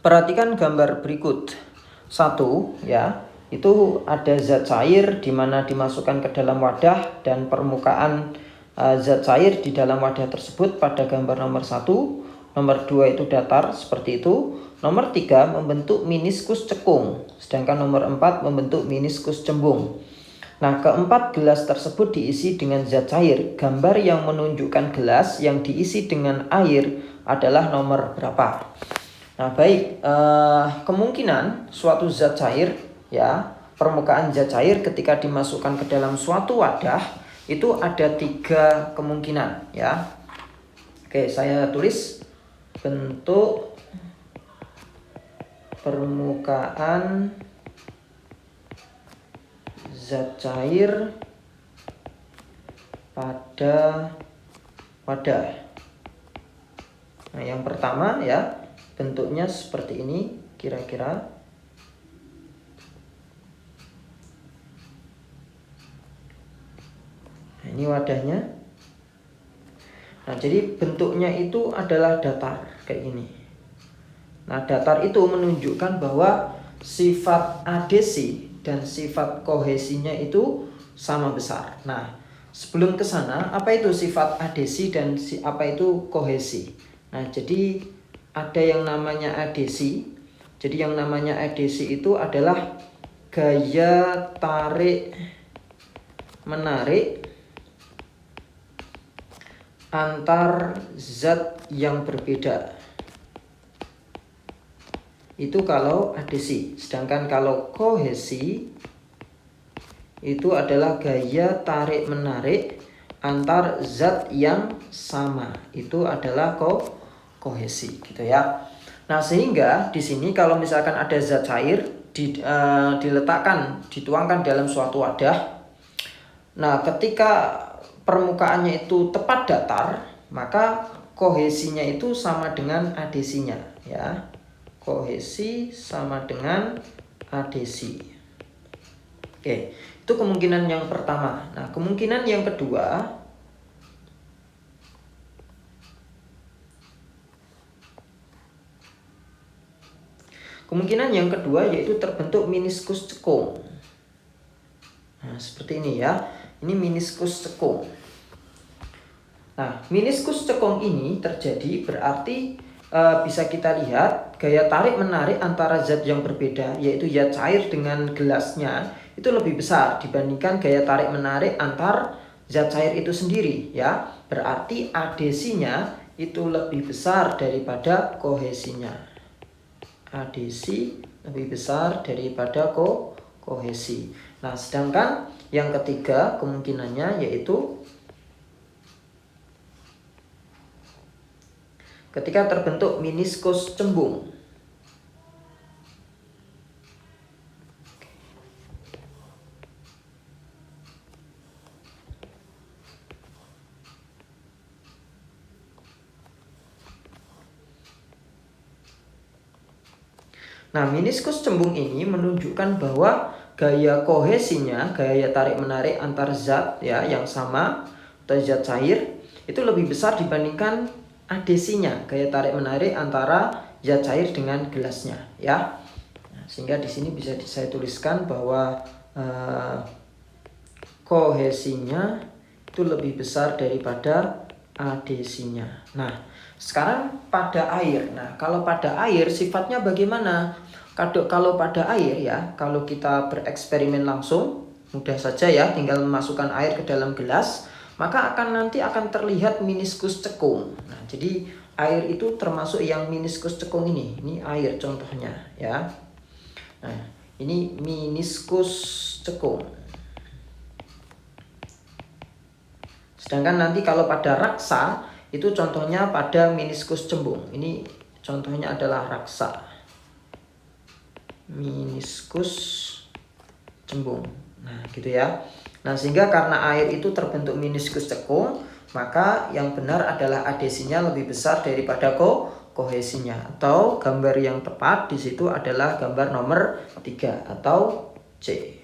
Perhatikan gambar berikut. 1 ya, itu ada zat cair di mana dimasukkan ke dalam wadah dan permukaan zat cair di dalam wadah tersebut pada gambar nomor 1. Nomor 2 itu datar seperti itu. Nomor 3 membentuk meniskus cekung, sedangkan nomor 4 membentuk meniskus cembung. Nah, keempat gelas tersebut diisi dengan zat cair. Gambar yang menunjukkan gelas yang diisi dengan air adalah nomor berapa? Nah, baik, kemungkinan suatu zat cair ya, permukaan zat cair ketika dimasukkan ke dalam suatu wadah itu ada 3 kemungkinan ya. Oke, saya tulis bentuk permukaan zat cair pada wadah. Nah, yang pertama ya, bentuknya seperti ini kira-kira. Nah, ini wadahnya. Nah, jadi bentuknya itu adalah datar kayak gini. Nah, datar itu menunjukkan bahwa sifat adhesi dan sifat kohesinya itu sama besar. Nah, sebelum ke sana, apa itu sifat adhesi dan apa itu kohesi? Nah, jadi ada yang namanya adhesi. Jadi yang namanya adhesi itu adalah gaya tarik menarik antar zat yang berbeda. Itu kalau adhesi. Sedangkan kalau kohesi itu adalah gaya tarik menarik antar zat yang sama. Itu adalah kohesi gitu ya. Nah, sehingga di sini kalau misalkan ada zat cair dituangkan dalam suatu wadah. Nah, ketika permukaannya itu tepat datar, maka kohesinya itu sama dengan adhesinya ya. Kohesi sama dengan adhesi. Oke, itu kemungkinan yang pertama. Nah, kemungkinan yang kedua, yaitu terbentuk meniskus cekung. Nah, seperti ini ya. Ini meniskus cekung. Nah, meniskus cekung ini terjadi berarti bisa kita lihat gaya tarik menarik antara zat yang berbeda, yaitu zat cair dengan gelasnya, itu lebih besar dibandingkan gaya tarik menarik antar zat cair itu sendiri ya. Berarti adhesinya itu lebih besar daripada kohesinya. Adhesi lebih besar daripada kohesi. Nah, sedangkan yang ketiga kemungkinannya yaitu ketika terbentuk meniskus cembung. Nah, meniskus cembung ini menunjukkan bahwa gaya kohesinya, gaya tarik menarik antar zat ya yang sama atau zat cair itu lebih besar dibandingkan adhesinya, gaya tarik menarik antara zat cair dengan gelasnya ya. Nah, sehingga di sini bisa saya tuliskan bahwa kohesinya itu lebih besar daripada adhesinya. Nah, sekarang pada air. Nah, kalau pada air sifatnya bagaimana? Kalau pada air ya, kalau kita bereksperimen langsung, mudah saja ya, tinggal memasukkan air ke dalam gelas, maka nanti akan terlihat meniskus cekung. Nah, jadi air itu termasuk yang meniskus cekung ini. Ini air contohnya ya. Nah, ini meniskus cekung. Sedangkan nanti kalau pada raksa itu contohnya pada meniskus cembung. Ini contohnya adalah raksa. Meniskus cembung. Nah, gitu ya. Nah, sehingga karena air itu terbentuk meniskus cekung, maka yang benar adalah adhesinya lebih besar daripada kohesinya. Atau gambar yang tepat di situ adalah gambar nomor 3 atau C.